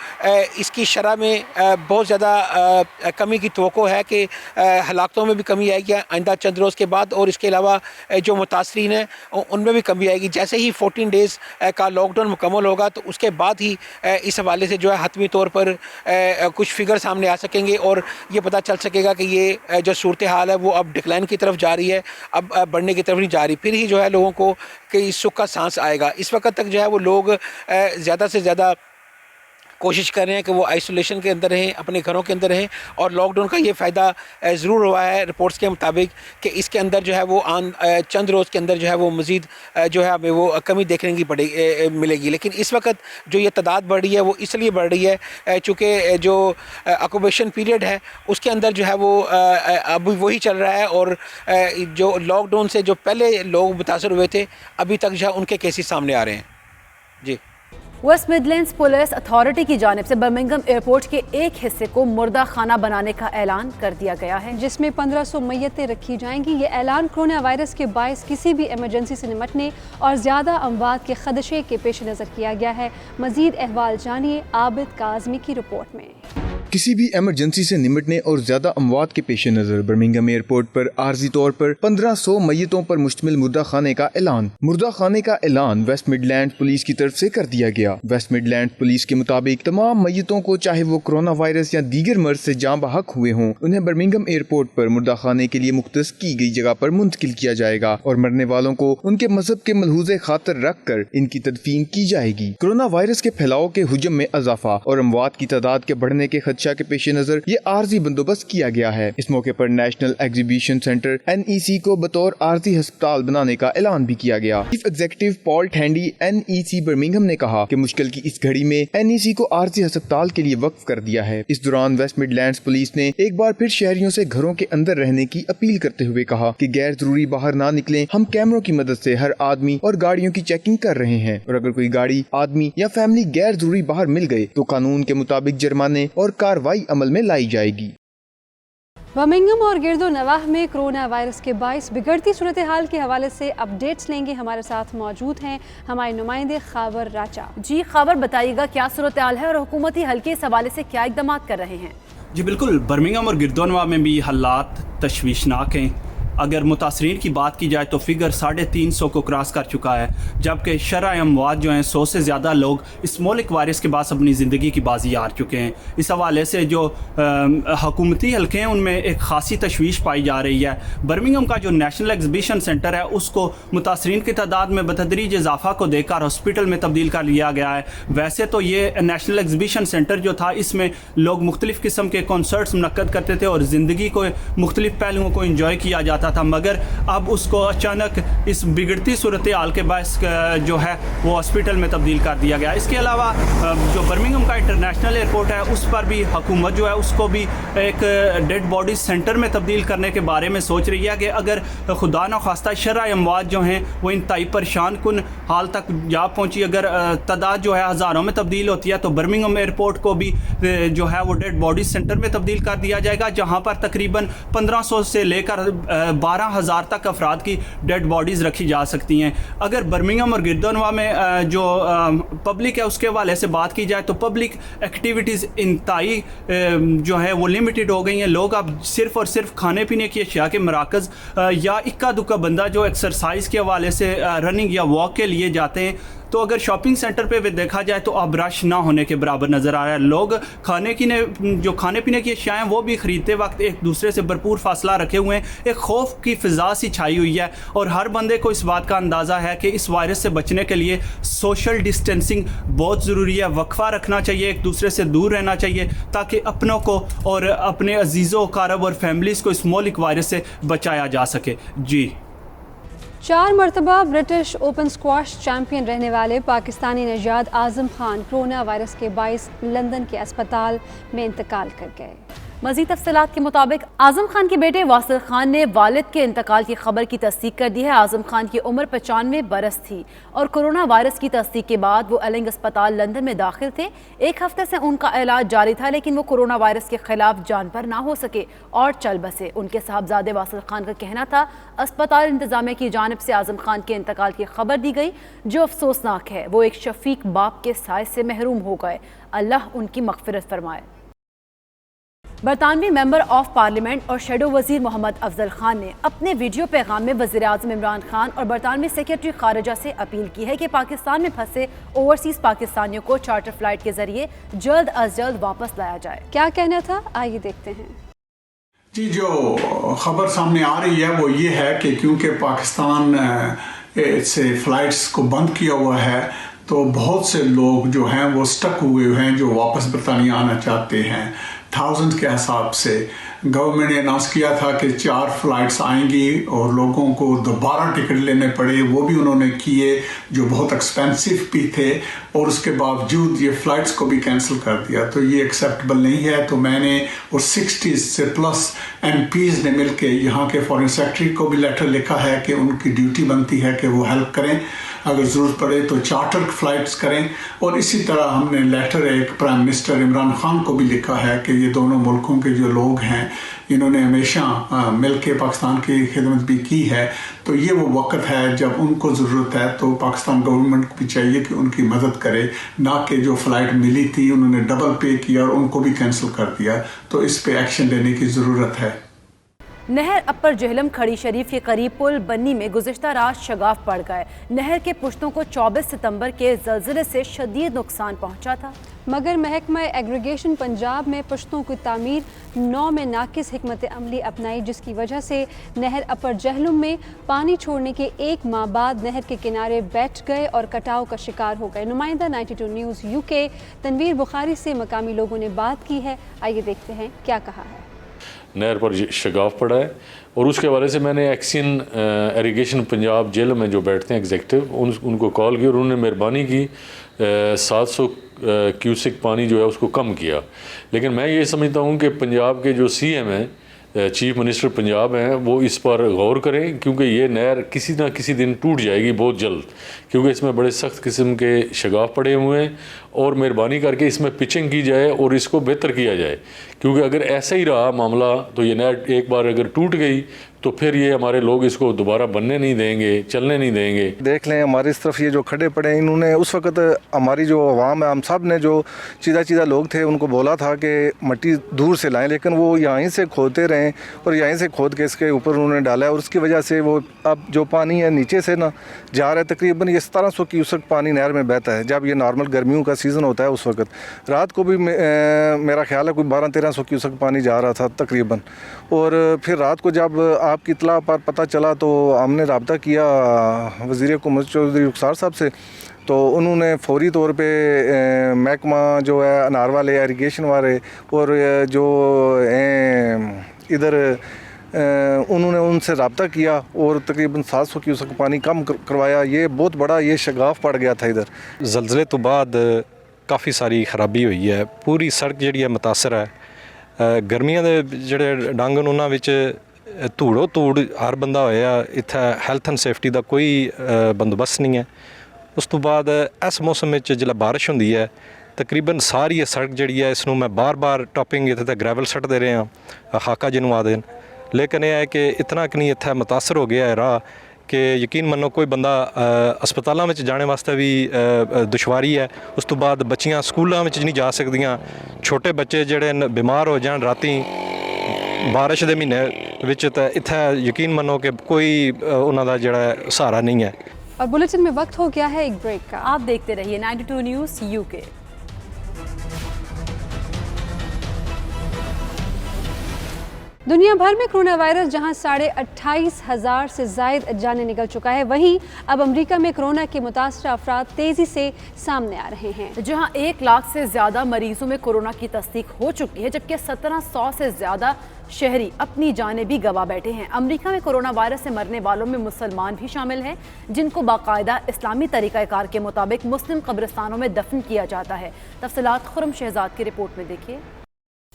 इसकी शरह में बहुत ज़्यादा कमी की तवक्को है कि हलाकतों में भी कमी आएगी आइंदा चंद रोज़ के बाद, और इसके अलावा जो متاثرین ہیں ان میں بھی کمی آئے گی. جیسے ہی 14 ڈیز کا لاک ڈاؤن مکمل ہوگا تو اس کے بعد ہی اس حوالے سے جو ہے حتمی طور پر کچھ فگر سامنے آ سکیں گے اور یہ پتہ چل سکے گا کہ یہ جو صورتحال ہے وہ اب ڈکلائن کی طرف جا رہی ہے, اب بڑھنے کی طرف نہیں جا رہی. پھر ہی جو ہے لوگوں کو کہ سکھ کا سانس آئے گا. اس وقت تک جو ہے وہ لوگ زیادہ سے زیادہ کوشش کر رہے ہیں کہ وہ آئسولیشن کے اندر رہیں, اپنے گھروں کے اندر رہیں, اور لاک ڈاؤن کا یہ فائدہ ضرور ہوا ہے رپورٹس کے مطابق کہ اس کے اندر جو ہے وہ چند روز کے اندر جو ہے وہ مزید جو ہے ہمیں وہ کمی دیکھنے کی ملے گی. لیکن اس وقت جو یہ تعداد بڑھ رہی ہے وہ اس لیے بڑھ رہی ہے چونکہ جو آکوپیشن پیریڈ ہے اس کے اندر جو ہے وہ ابھی وہی چل رہا ہے, اور جو لاک ڈاؤن سے جو پہلے لوگ متاثر ہوئے تھے ابھی تک جو ہے ان کے کیسز سامنے آ رہے ہیں. جی, ویسٹ مڈلینڈز پولیس اتھارٹی کی جانب سے برمنگھم ایئرپورٹ کے ایک حصے کو مردہ خانہ بنانے کا اعلان کر دیا گیا ہے, جس میں 1500 میتیں رکھی جائیں گی. یہ اعلان کورونا وائرس کے باعث کسی بھی ایمرجنسی سے نمٹنے اور زیادہ اموات کے خدشے کے پیش نظر کیا گیا ہے. مزید احوال جانیے عابد کاظمی کی رپورٹ میں. کسی بھی ایمرجنسی سے نمٹنے اور زیادہ اموات کے پیش نظر برمنگھم ایئرپورٹ پر عارضی طور پر 1500 میتوں پر مشتمل مردہ خانے کا اعلان. مردہ خانے کا اعلان ویسٹ مڈلینڈ پولیس کی طرف سے کر دیا گیا. ویسٹ مڈلینڈ پولیس کے مطابق تمام میتوں کو چاہے وہ کورونا وائرس یا دیگر مرض سے جاں بحق ہوئے ہوں انہیں برمنگھم ایئرپورٹ پر مردہ خانے کے لیے مختص کی گئی جگہ پر منتقل کیا جائے گا اور مرنے والوں کو ان کے مذہب کے ملحوظ خاطر رکھ کر ان کی تدفین کی جائے گی. کورونا وائرس کے پھیلاؤ کے حجم میں اضافہ اور اموات کی تعداد کے بڑھنے کے خدشہ کے پیش نظر یہ عارضی بندوبست کیا گیا ہے. اس موقع پر نیشنل ایگزیبیشن سینٹر NEC کو بطور عارضی ہسپتال بنانے کا اعلان بھی کیا گیا. چیف ایگزیکٹو پال ٹھینڈی NEC برمنگھم نے کہا کہ مشکل کی اس گھڑی میں NEC کو عارضی ہسپتال کے لیے وقف کر دیا ہے. اس دوران ویسٹ مڈلینڈز پولیس نے ایک بار پھر شہریوں سے گھروں کے اندر رہنے کی اپیل کرتے ہوئے کہا کہ غیر ضروری باہر نہ نکلیں. ہم کیمروں کی مدد سے ہر آدمی اور گاڑیوں کی چیکنگ کر رہے ہیں اور اگر کوئی گاڑی, آدمی یا فیملی غیر ضروری باہر مل گئے تو قانون کے مطابق جرمانے اور کارروائی عمل میں لائی جائے گی. برمنگھم اور گرد و نواح میں کورونا وائرس کے باعث بگڑتی صورتحال کے حوالے سے اپ ڈیٹس لیں گے. ہمارے ساتھ موجود ہیں ہمارے نمائندے خاور راچا. جی خاور, بتائیے گا کیا صورتحال ہے اور حکومتی حلقے اس حوالے سے کیا اقدامات کر رہے ہیں؟ جی بالکل, برمنگھم اور گرد و نواح میں بھی حالات تشویشناک ہیں. اگر متاثرین کی بات کی جائے تو فگر 350 کو کراس کر چکا ہے, جبکہ شرح اموات جو ہیں 100 سے زیادہ لوگ اس مولک وائرس کے بعد اپنی زندگی کی بازی ہار چکے ہیں. اس حوالے سے جو حکومتی حلقے ہیں ان میں ایک خاصی تشویش پائی جا رہی ہے. برمنگھم کا جو نیشنل ایگزیبیشن سینٹر ہے اس کو متاثرین کی تعداد میں بتدریج اضافہ کو دیکھ کر ہاسپٹل میں تبدیل کر لیا گیا ہے. ویسے تو یہ نیشنل ایگزیبیشن سینٹر جو تھا اس میں لوگ مختلف قسم کے کنسرٹس منعقد کرتے تھے اور زندگی کو مختلف پہلوؤں کو انجوائے کیا جاتا تھا, مگر اب اس کو اچانک اس بگڑتی صورتحال کے باعث جو ہے وہ ہاسپٹل میں تبدیل کر دیا گیا. اس کے علاوہ جو برمنگھم کا انٹرنیشنل ایئرپورٹ ہے اس پر بھی حکومت جو ہے اس کو بھی ایک ڈیڈ باڈی سینٹر میں تبدیل کرنے کے بارے میں سوچ رہی ہے کہ اگر خدا نخواستہ شرح اموات جو ہیں وہ انتہائی پریشان کن حال تک جا پہنچی, اگر تعداد جو ہے ہزاروں میں تبدیل ہوتی ہے تو برمنگھم ایئرپورٹ کو بھی جو ہے وہ ڈیڈ باڈی سینٹر میں تبدیل کر دیا جائے گا, جہاں پر تقریباً 1500 سے لے کر 12,000 تک افراد کی ڈیڈ باڈیز رکھی جا سکتی ہیں. اگر برمنگھم اور گرد و نواح میں جو پبلک ہے اس کے حوالے سے بات کی جائے تو پبلک ایکٹیویٹیز انتہائی جو ہے وہ لمیٹڈ ہو گئی ہیں. لوگ اب صرف اور صرف کھانے پینے کی اشیاء کے مراکز یا اکا دکا بندہ جو ایکسرسائز کے حوالے سے رننگ یا واک کے لیے جاتے ہیں, تو اگر شاپنگ سینٹر پہ دیکھا جائے تو اب رش نہ ہونے کے برابر نظر آ رہا ہے. لوگ جو کھانے پینے کی اشیاء ہیں وہ بھی خریدتے وقت ایک دوسرے سے بھرپور فاصلہ رکھے ہوئے ہیں. ایک خوف کی فضا سی چھائی ہوئی ہے اور ہر بندے کو اس بات کا اندازہ ہے کہ اس وائرس سے بچنے کے لیے سوشل ڈسٹینسنگ بہت ضروری ہے. وقفہ رکھنا چاہیے, ایک دوسرے سے دور رہنا چاہیے تاکہ اپنوں کو اور اپنے عزیزوں و اقارب اور فیملیز کو اس مولک وائرس سے بچایا جا سکے. جی, 4 مرتبہ برٹش اوپن اسکواش چیمپئن رہنے والے پاکستانی نژاد اعظم خان کورونا وائرس کے باعث لندن کے اسپتال میں انتقال کر گئے. مزید تفصیلات کے مطابق اعظم خان کے بیٹے واصل خان نے والد کے انتقال کی خبر کی تصدیق کر دی ہے. اعظم خان کی عمر 95 برس تھی اور کورونا وائرس کی تصدیق کے بعد وہ ایلنگ اسپتال لندن میں داخل تھے. 1 ہفتے سے ان کا علاج جاری تھا لیکن وہ کورونا وائرس کے خلاف جان پر نہ ہو سکے اور چل بسے. ان کے صاحبزادے واصل خان کا کہنا تھا اسپتال انتظامیہ کی جانب سے اعظم خان کے انتقال کی خبر دی گئی جو افسوسناک ہے. وہ ایک شفیق باپ کے سائے سے محروم ہو گئے. اللہ ان کی مغفرت فرمائے. برطانوی ممبر آف پارلیمنٹ اور شیڈو وزیر محمد افضل خان نے اپنے ویڈیو پیغام میں وزیراعظم عمران خان اور برطانوی سیکرٹری خارجہ سے اپیل کی ہے کہ پاکستان میں پھنسے اوورسیز پاکستانیوں کو چارٹر فلائٹ کے ذریعے جلد از جلد واپس لایا جائے۔ کیا کہنا تھا، آئیے دیکھتے ہیں۔ جی، جو خبر سامنے آ رہی ہے وہ یہ ہے کہ کیونکہ پاکستان سے فلائٹس کو بند کیا ہوا ہے تو بہت سے لوگ جو ہیں وہ سٹک ہوئے ہیں جو واپس برطانیہ آنا چاہتے ہیں۔ 1000 کے حساب سے گورنمنٹ نے اناؤنس کیا تھا کہ 4 فلائٹس آئیں گی اور لوگوں کو دوبارہ ٹکٹ لینے پڑے، وہ بھی انہوں نے کیے جو بہت ایکسپینسو بھی تھے، اور اس کے باوجود یہ فلائٹس کو بھی کینسل کر دیا۔ تو یہ ایکسیپٹیبل نہیں ہے۔ تو میں نے اور 60 سے پلس MPs نے مل کے یہاں کے فارن سیکرٹری کو بھی لیٹر لکھا ہے کہ ان کی ڈیوٹی بنتی ہے کہ وہ ہیلپ کریں، اگر ضرورت پڑے تو چارٹر فلائٹس کریں۔ اور اسی طرح ہم نے لیٹر ایک پرائم منسٹر عمران خان کو بھی لکھا ہے کہ یہ دونوں ملکوں کے جو لوگ ہیں انہوں نے ہمیشہ مل کے پاکستان کی خدمت بھی کی ہے، تو یہ وہ وقت ہے جب ان کو ضرورت ہے تو پاکستان گورنمنٹ کو بھی چاہیے کہ ان کی مدد کرے، نہ کہ جو فلائٹ ملی تھی انہوں نے ڈبل پے کیا اور ان کو بھی کینسل کر دیا۔ تو اس پہ ایکشن لینے کی ضرورت ہے۔ نہر اپر جہلم کھڑی شریف کے قریب پل بنی میں گزشتہ رات شگاف پڑ گئے۔ نہر کے پشتوں کو 24 ستمبر کے زلزلے سے شدید نقصان پہنچا تھا، مگر محکمہ ایگریگیشن پنجاب میں پشتوں کی تعمیر 9 میں ناقص حکمت عملی اپنائی، جس کی وجہ سے نہر اپر جہلم میں پانی چھوڑنے کے 1 ماہ بعد نہر کے کنارے بیٹھ گئے اور کٹاؤ کا شکار ہو گئے۔ نمائندہ 92 نیوز UK تنویر بخاری سے مقامی لوگوں نے بات کی ہے، آئیے دیکھتے ہیں کیا کہا ہے۔ نہر پر شگاف پڑا ہے اور اس کے حوالے سے میں نے ایکسین ایریگیشن پنجاب جیل میں جو بیٹھتے ہیں ایگزیکٹو ان کو کال کی اور انہوں نے مہربانی کی 700 کیوسک پانی جو ہے اس کو کم کیا۔ لیکن میں یہ سمجھتا ہوں کہ پنجاب کے جو CM ہیں، چیف منسٹر پنجاب ہیں، وہ اس پر غور کریں، کیونکہ یہ نہر کسی نہ کسی دن ٹوٹ جائے گی بہت جلد، کیونکہ اس میں بڑے سخت قسم کے شگاف پڑے ہوئے ہیں، اور مہربانی کر کے اس میں پچنگ کی جائے اور اس کو بہتر کیا جائے، کیونکہ اگر ایسا ہی رہا معاملہ تو یہ نہر ایک بار اگر ٹوٹ گئی تو پھر یہ ہمارے لوگ اس کو دوبارہ بننے نہیں دیں گے، چلنے نہیں دیں گے۔ دیکھ لیں ہماری اس طرف یہ جو کھڑے پڑے ہیں، انہوں نے اس وقت ہماری جو عوام ہے، ہم سب نے جو چیدہ لوگ تھے ان کو بولا تھا کہ مٹی دور سے لائیں، لیکن وہ یہیں سے کھودتے رہیں اور یہیں سے کھود کے اس کے اوپر انہوں نے ڈالا ہے، اور اس کی وجہ سے وہ اب جو پانی ہے نیچے سے نا جا رہا ہے، تقریباً یہ 1700 کیوسک پانی نہر میں بہتا ہے جب یہ نارمل گرمیوں کا سیزن ہوتا ہے اس وقت۔ رات کو بھی میرا خیال ہے کوئی 1200-1300 کیوسک پانی جا رہا تھا تقریباً، اور پھر رات کو جب آپ کی اطلاع پر پتہ چلا تو ہم نے رابطہ کیا وزیر حکومت چودھری رخسار صاحب سے، تو انہوں نے فوری طور پہ محکمہ جو ہے انار والے ایریگیشن والے اور جو ہیں ادھر انہوں نے ان سے رابطہ کیا اور تقریباً 700 کیوسک پانی کم کروایا۔ یہ بہت بڑا یہ شگاف پڑ گیا تھا ادھر۔ زلزلے تو بعد کافی ساری خرابی ہوئی ہے، پوری سڑک جڑی ہے متاثر ہے۔ گرمیاں دے جڑے ڈنگ انہاں وچ دھوڑو دھوڑ ہر بندہ ہویا، اتھے ہیلتھ اینڈ سیفٹی دا کوئی بندوبست نہیں ہے۔ اس تو بعد اس موسم وچ جلے بارش ہوندی ہے تقریباً ساری یہ سڑک جڑی ہے اس نوں میں بار بار ٹاپنگ اتنے تے گریول سٹ دے رہے ہیں، خاکہ جنوں آدھے، لیکن یہ ہے کہ اتنا کہ نہیں اتنے متاثر ہو گیا ہے راہ کہ یقین منو کوئی بندہ اسپتالاں وچ جانے واسطے بھی دشواری ہے۔ اس تو بعد بچیاں سکولاں وچ نہیں جا سکدیاں، چھوٹے بچے جڑے بیمار ہو جان راتی بارش دے مہینے وچ، تے اتھے یقین منو کہ کوئی انہاں دا جڑا سہارا نہیں ہے۔ اور بلیٹن میں وقت ہو گیا ہے ایک بریک کا، آپ دیکھتے رہیے 92 نیوز UK۔ دنیا بھر میں کرونا وائرس جہاں 28,500 سے زائد جانیں نکل چکا ہے، وہیں اب امریکہ میں کرونا کے متاثرہ افراد تیزی سے سامنے آ رہے ہیں، جہاں 1 لاکھ سے زیادہ مریضوں میں کورونا کی تصدیق ہو چکی ہے، جبکہ 1700 سے زیادہ شہری اپنی جانیں بھی گنوا بیٹھے ہیں۔ امریکہ میں کورونا وائرس سے مرنے والوں میں مسلمان بھی شامل ہیں، جن کو باقاعدہ اسلامی طریقہ کار کے مطابق مسلم قبرستانوں میں دفن کیا جاتا ہے۔ تفصیلات خرم شہزاد کی رپورٹ میں دیکھیے۔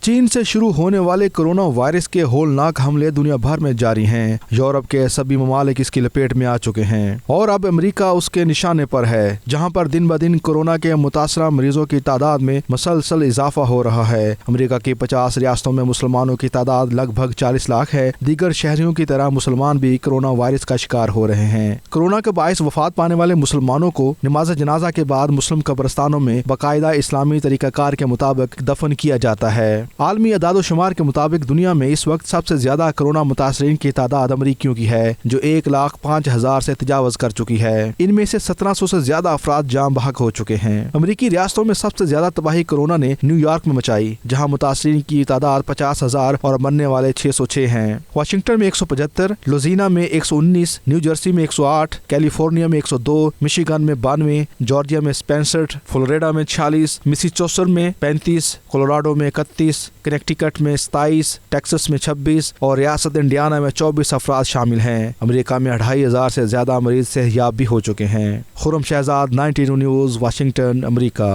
چین سے شروع ہونے والے کرونا وائرس کے ہولناک حملے دنیا بھر میں جاری ہیں۔ یورپ کے سبھی ممالک اس کی لپیٹ میں آ چکے ہیں اور اب امریکہ اس کے نشانے پر ہے، جہاں پر دن بدن کورونا کے متاثرہ مریضوں کی تعداد میں مسلسل اضافہ ہو رہا ہے۔ امریکہ کی 50 ریاستوں میں مسلمانوں کی تعداد لگ بھگ 40 لاکھ ہے۔ دیگر شہریوں کی طرح مسلمان بھی کرونا وائرس کا شکار ہو رہے ہیں۔ کورونا کے باعث وفات پانے والے مسلمانوں کو نماز جنازہ کے بعد مسلم قبرستانوں میں باقاعدہ اسلامی طریقہ کار کے مطابق دفن کیا جاتا ہے۔ आलमी अदाद-ओ-शुमार के मुताबिक दुनिया में इस वक्त सबसे ज्यादा कोरोना मुतासरीन की तादाद अमरीकियों की है, जो 1,05,000 से तजावज कर चुकी है। इनमें से 1700 से ज्यादा अफराद जाम बहक हो चुके हैं। अमरीकी रियासतों में सबसे ज्यादा तबाही कोरोना ने न्यूयॉर्क में मचाई, जहाँ मुतासरीन की तादाद 50,000 और मरने वाले 606 हैं। वाशिंगटन में 175, लुजियाना में 119, न्यू जर्सी में 108, कैलिफोर्निया में 102, मिशिगन में 92, जॉर्जिया में 65, फ्लोरिडा में 46, मैसाचुसेट्स में 35, कोलोराडो में 31, कनेक्टिकट में 27, टेक्सास में 26 और रियासत इंडियाना में 24 अफराद शामिल हैं। अमेरिका में 2,500 से ज्यादा मरीज सेहतयाब भी हो चुके हैं। Khurram Shahzad, 92 news, Washington, America.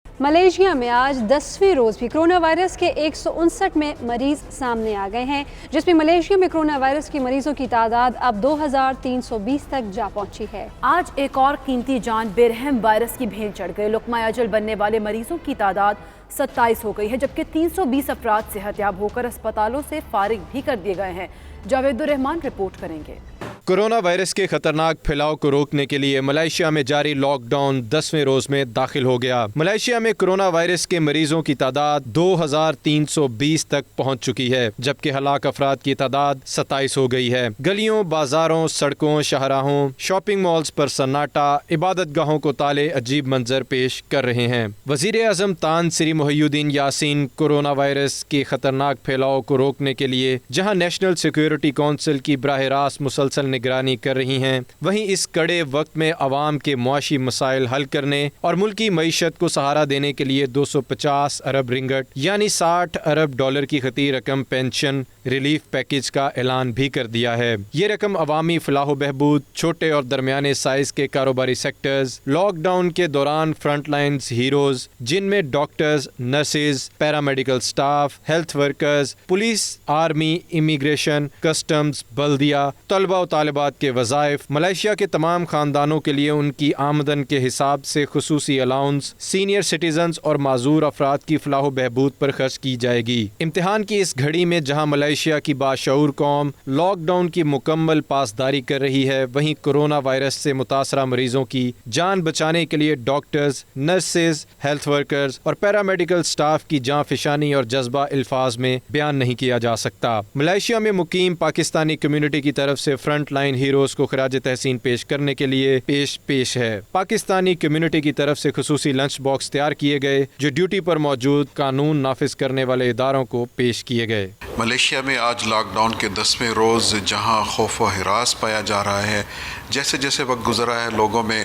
Malaysia में आज 10वें रोज़ भी कोरोना वायरस के 159 में मरीज सामने आ गए हैं, जिसमें मलेशिया में कोरोना वायरस के मरीजों की तादाद अब 2,320 तक जा पहुंची है। आज एक और कीमती जान बेरहम वायरस की भेंट चढ़ गई। लुक़मा अजल बनने वाले मरीजों की तादाद 27 हो गई है, जबकि 320 अफराद सेहतयाब होकर अस्पतालों से फारिग भी कर दिए गए हैं। जावेदुर रहमान रिपोर्ट करेंगे। कोरोना वायरस के खतरनाक फैलाव को रोकने के लिए मलेशिया में जारी लॉकडाउन 10वें रोज में दाखिल हो गया। मलेशिया में कोरोना वायरस के मरीजों की तादाद 2,320 तक पहुंच चुकी है, जबकि हलाक अफराद की तादाद 27 हो गई है। गलियों, बाजारों, सड़कों, शाहराहों, शॉपिंग मॉल्स पर सन्नाटा, इबादत गाहों को ताले अजीब मंजर पेश कर रहे हैं। वजीर आजम तान श्री मोहिउद्दीन यासीन कोरोना वायरस के खतरनाक फैलाव को रोकने के लिए जहाँ नेशनल सिक्योरिटी काउंसिल की बराह रास्त मुसलसल निगरानी कर रही हैं, वहीं इस कड़े वक्त में अवाम के मुआशी मसाइल हल करने और मुल्की मईशत को सहारा देने के लिए 250 अरब रिंगट यानी 60 अरब डॉलर की खती रकम पेंशन रिलीफ पैकेज का ऐलान भी कर दिया है। ये रकम अवामी फलाह बहबूद, छोटे और दरमियाने साइज के कारोबारी सेक्टर्स, लॉकडाउन के दौरान फ्रंट लाइन्स हीरोज जिनमें doctors, nurses, paramedical staff, health workers, police, army, immigration, customs, बल्दिया, तलबा और तालिबात के वज़ाइफ, मलेशिया के तमाम खानदानों के लिए उनकी आमदन के हिसाब से खुसूसी अलाउंस, सीनियर सिटीजन्स और माजूर अफराद की फलाह बहबूद पर खर्च की जाएगी। इम्तिहान की इस घड़ी में जहाँ मलेशिया की बाशऊर कौम लॉकडाउन की मुकम्मल पासदारी कर रही है, वहीं कोरोना वायरस से मुतासरा मरीजों की जान बचाने के लिए डॉक्टर्स, नर्सेज, हेल्थ वर्कर्स और पैरामेडिकल स्टाफ की जान फिशानी और जज्बा अल्फाज में बयान नहीं किया जा सकता। मलेशिया में मुकीम पाकिस्तानी कम्युनिटी की तरफ से फ्रंट लाइन हीरोज को खराज तहसीन पेश करने के लिए पेश है। पाकिस्तानी कम्युनिटी की तरफ से खुसूसी लंच बॉक्स तैयार किए गए, जो ड्यूटी पर मौजूद कानून नाफिज करने वाले इदारों को पेश किए गए। मलेशिया में आज लॉकडाउन के 10वें रोज़ जहां खौफ व हिरास पाया जा रहा है, जैसे जैसे वक्त गुजरा है लोगों में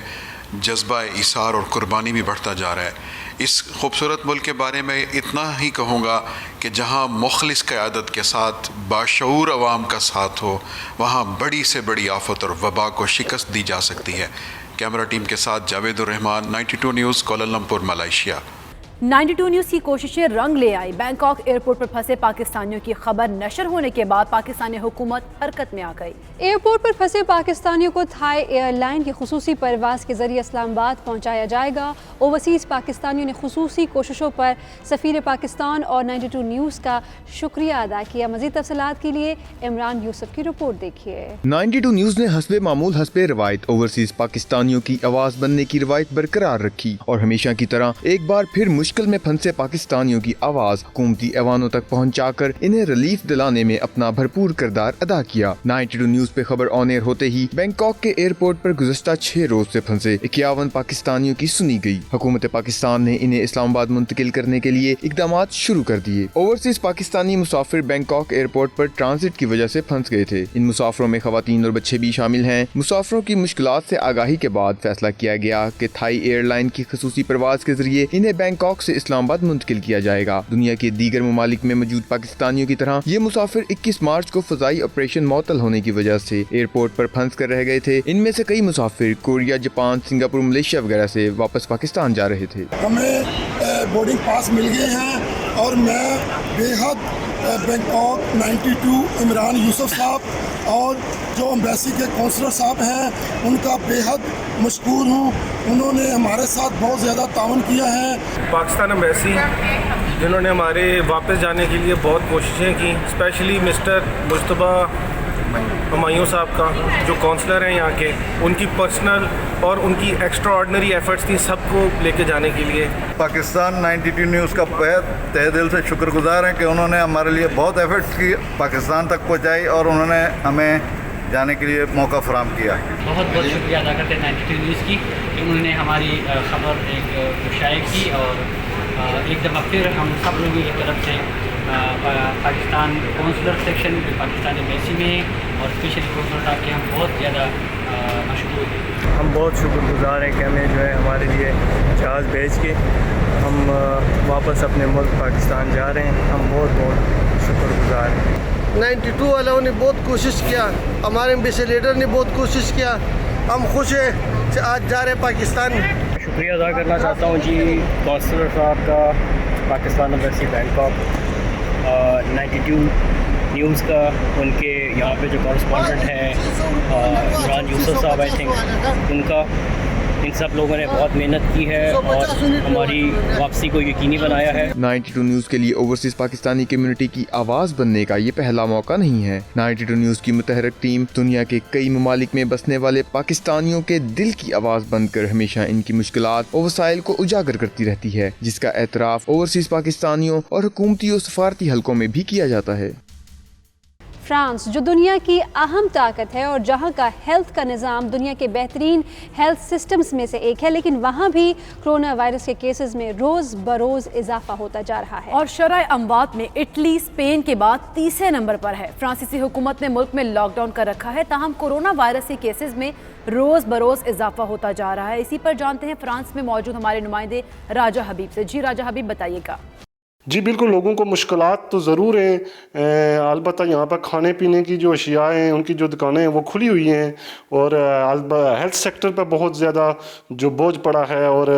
जज्बा इसार और कुर्बानी भी बढ़ता जा रहा है। इस खूबसूरत मुल्क के बारे में इतना ही कहूँगा कि जहाँ मुखलिस क़यादत के साथ बाशऊर अवाम का साथ हो, वहाँ बड़ी से बड़ी आफत और वबा को शिकस्त दी जा सकती है। कैमरा टीम के साथ Javedur Rehman, 92 news, Kuala Lumpur, Malaysia. 92 news की कोशिशें रंग ले आई। बैंकॉक एयरपोर्ट पर फंसे पाकिस्तानियों की खबर नशर होने के बाद पाकिस्तानी हुकूमत हरकत में आ गई। एयरपोर्ट पर फंसे पाकिस्तानियों को थाई एयरलाइन की खुसूसी परवाज के जरिए इस्लामाबाद पहुंचाया जाएगा। ओवरसीज़ पाकिस्तानियों ने खुसूसी कोशिशों पर सफ़ीर पाकिस्तान और 92 न्यूज़ का शुक्रिया अदा किया। मज़ीद तफसीलात के लिए इमरान यूसुफ की रिपोर्ट देखिए। 92 न्यूज़ ने हस्बे मामूल हस्बे रवायत ओवरसीज़ पाकिस्तानियों की आवाज़ बनने की रवायत बरकरार रखी और हमेशा की तरह एक बार फिर मुश्किल में फंसे पाकिस्तानियों की आवाज हुकूमती ऐवानों तक पहुंचाकर इन्हें रिलीफ दिलाने में अपना भरपूर किरदार अदा किया। 92 न्यूज़ पे खबर ऑन एयर होते ही बैंकॉक के एयरपोर्ट पर गुज़श्ता 6 रोज से फंसे 51 पाकिस्तानियों की सुनी गई। हुकूमत पाकिस्तान ने इन्हें इस्लामाबाद मुंतकिल करने के लिए इकदाम शुरू कर दिए। ओवरसीज पाकिस्तानी मुसाफिर बैंकॉक एयरपोर्ट पर ट्रांजिट की वजह से फंस गए थे। इन मुसाफिरों में खवातीन और बच्चे भी शामिल हैं। मुसाफिरों की मुश्किलात से आगाही के बाद फैसला किया गया कि थाई एयरलाइन की खसूसी परवाज के जरिए इन्हें बैंकॉक से इस्लामाबाद मुंतकिल किया जाएगा। दुनिया के दीगर ममालिक में मौजूद पाकिस्तानियों की तरह ये मुसाफिर 21 मार्च को फजाई ऑपरेशन मअतल होने की वजह से एयरपोर्ट पर फंस कर रह गए थे। इनमें से कई मुसाफिर कोरिया, जापान, सिंगापुर, मलेशिया वगैरह से वापस पाकिस्तान जा रहे थे। हमें बोर्डिंग पास मिल गए हैं और मैं बेहद बैंकॉक 92 इमरान यूसुफ साहब और जो एम्बेसी के काउंसलर साहब हैं उनका बेहद मशकूर हूँ। उन्होंने हमारे साथ बहुत ज़्यादा ताउन किया है। पाकिस्तान एम्बेसी जिन्होंने हमारे वापस जाने के लिए बहुत कोशिशें की, स्पेशली मिस्टर मुस्तबा हुमायूं साहब का जो काउंसलर हैं यहाँ के, उनकी पर्सनल और उनकी एक्स्ट्रा ऑर्डिनरी एफर्ट्स थी। सबको کو लेके जाने के लिए। पाकिस्तान 92 न्यूज़ का तहे दिल से शुक्रगुजार हैं कि उन्होंने हमारे लिए बहुत एफर्ट्स की, पाकिस्तान तक पहुंचाई और उन्होंने हमें जाने के लिए मौका फराहम किया। बहुत बहुत शुक्रिया अदा करते हैं 92 न्यूज़ की कि उन्होंने हमारी ख़बर एक शाये की और एक दफ़ा फिर हम सब लोगों की तरफ से पाकिस्तान कौंसलर सेक्शन जो पाकिस्तान एम्बेसी में और स्पेशली कौंसलर साहब के हम बहुत ज़्यादा मशहूर हैं। हम बहुत शुक्रगुजार हैं कि हमें जो है हमारे लिए जहाज़ भेज के हम वापस अपने मुल्क पाकिस्तान जा रहे हैं। हम बहुत बहुत शुक्रगुजार हैं। 92 वालों ने बहुत कोशिश किया, हमारे एम्बेसडर ने बहुत कोशिश किया, हम खुश हैं कि आज जा रहे पाकिस्तान। शुक्रिया अदा करना चाहता हूँ जी कौंसलर साहब का, पाकिस्तान एम्बेसी बैंकॉक, 92 न्यूज़ का, उनके यहाँ पे जो कॉरेस्पॉन्डेंट हैं इमरान यूसुफ साहब आई थिंक, उनका, इन सब लोगों ने बहुत मेहनत की है और हमारी वापसी को यकीनी बनाया है। 92 न्यूज़ के लिए ओवरसीज पाकिस्तानी कम्युनिटी की आवाज़ बनने का ये पहला मौका नहीं है। 92 न्यूज़ की मुतहरक टीम दुनिया के कई ममालिक में बसने वाले पाकिस्तानियों के दिल की आवाज़ बनकर हमेशा इनकी मुश्किलात और वसाइल को उजागर करती रहती है, जिसका एतराफ़ ओवरसीज पाकिस्तानियों और हुकूमती और सफारती हलकों में भी किया जाता है। फ्रांस जो दुनिया की अहम ताकत है और जहां का हेल्थ का निज़ाम दुनिया के बेहतरीन हेल्थ सिस्टम्स में से एक है, लेकिन वहां भी कोरोना वायरस के केसेस में रोज़ बरोज़ इजाफा होता जा रहा है। और शरह अमवात में इटली स्पेन के बाद तीसरे नंबर पर है। फ्रांसीसी हुकूमत ने मुल्क में लॉकडाउन कर रखा है, ताहम कोरोना वायरस के केसेस में रोज़ बरोज़ इजाफा होता जा रहा है। इसी पर जानते हैं फ्रांस में मौजूद हमारे नुमाइंदे राजा हबीब से। जी राजा हबीब, बताइएगा। जी बिल्कुल, लोगों को मुश्किलात तो ज़रूर हैं, अलबत्ता यहाँ पर खाने पीने की जो अशिया हैं, उनकी जो दुकानें हैं वो खुली हुई हैं और हेल्थ सेक्टर पर बहुत ज़्यादा जो बोझ पड़ा है और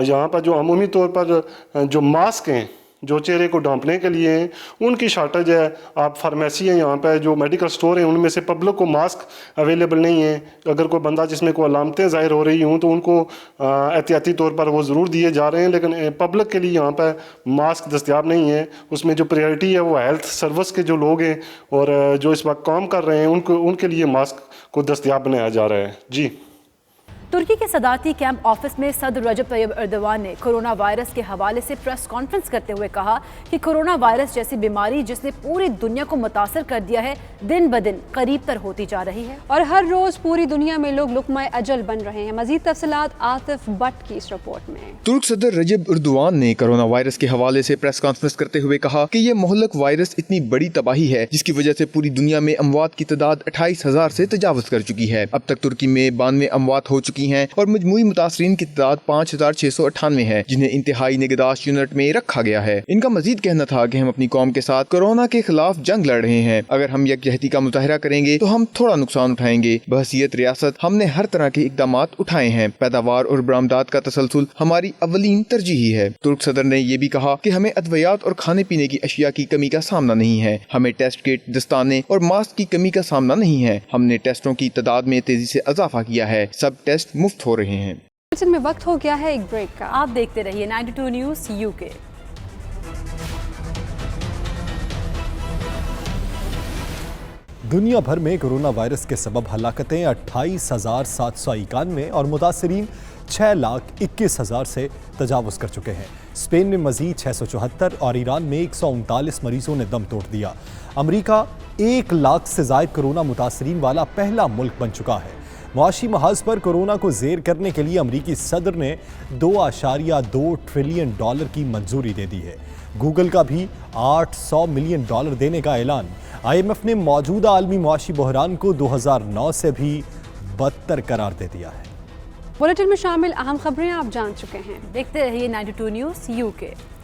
यहाँ पर जो अमूमी तौर पर जो मास्क हैं जो चेहरे को ढांपने के लिए हैं, उनकी शार्टेज है। आप फार्मेसी है यहाँ पे, जो मेडिकल स्टोर हैं, उनमें से पब्लिक को मास्क अवेलेबल नहीं है। अगर कोई बंदा जिसमें कोई अलामतें ज़ाहिर हो रही हों तो उनको एहतियाती तौर पर वो ज़रूर दिए जा रहे हैं, लेकिन पब्लिक के लिए यहाँ पर मास्क दस्तयाब नहीं है। उसमें जो प्रायोरिटी है वो हेल्थ सर्विस के जो लोग हैं और जो इस वक्त काम कर रहे हैं उनके लिए मास्क को दस्तयाब बनाया जा रहा है। जी, तुर्की के सदारती कैंप ऑफिस में सदर रजब तैयब एर्दोगान ने कोरोना वायरस के हवाले से प्रेस कॉन्फ्रेंस करते हुए कहा कि कोरोना वायरस जैसी बीमारी जिसने पूरी दुनिया को मुतासर कर दिया है, दिन ब दिन करीब तर होती जा रही है और हर रोज पूरी दुनिया में लोग लुकमाए अजल बन रहे हैं। मजीद तफसीलात आतिफ भट्ट की इस रिपोर्ट में। तुर्क सदर रजब एर्दोगान ने कोरोना वायरस के हवाले से प्रेस कॉन्फ्रेंस करते हुए कहा कि ये मोहल्लक वायरस इतनी बड़ी तबाही है जिसकी वजह से पूरी दुनिया में अमवात की तादाद 28,000 से तजावज कर चुकी है। अब तक तुर्की में 92 अमवात हो चुकी हैं और मजमूई मुतासरीन की तादाद 5,698 है, जिन्हें इंतहाई निगहदाश्त यूनिट में रखा गया है। इनका मजीद कहना था कि हम अपनी कौम के साथ कोरोना के खिलाफ जंग लड़ रहे हैं। अगर हम यकजहती का मुजाहरा करेंगे तो हम थोड़ा नुकसान उठाएंगे। बहसीयत रियासत हमने हर तरह के इकदाम उठाए हैं। पैदावार और बरामदात का तसलसल हमारी अवलीन तरजीही है। तुर्क सदर ने यह भी कहा कि हमें अद्वियात और खाने पीने की अशिया की कमी का सामना नहीं है। हमें टेस्ट किट, दस्ताने और मास्क की कमी का सामना नहीं है। हमने टेस्टों की तादाद में तेजी से इजाफा किया है। सब टेस्ट मुफ्त हो रहे हैं। में वक्त हो गया है एक ब्रेक का। आप देखते रहिए 92 न्यूज़ यूके। दुनिया भर में कोरोना वायरस के सबब हलाकतें 28,791 और मुतासरीन 6,21,000 से तजावुज़ कर चुके हैं। स्पेन में मजीद 674 और ईरान में 139 मरीजों ने दम तोड़ दिया। अमरीका 1 लाख से ज़ायद कोरोना मुतासरीन वाला पहला मुल्क बन चुका है। मुआशी महाज पर कोरोना को ज़ेर करने के लिए अमरीकी सदर ने $2.2 ट्रिलियन की मंजूरी दे दी है। गूगल का भी $800 मिलियन देने का ऐलान। IMF ने मौजूदा आलमी मुआशी बहरान को 2009 से भी बदतर करार दे दिया है। बुलेटिन में शामिल अहम खबरें आप जान चुके हैं। देखते रहिए 92 न्यूज़ यूके।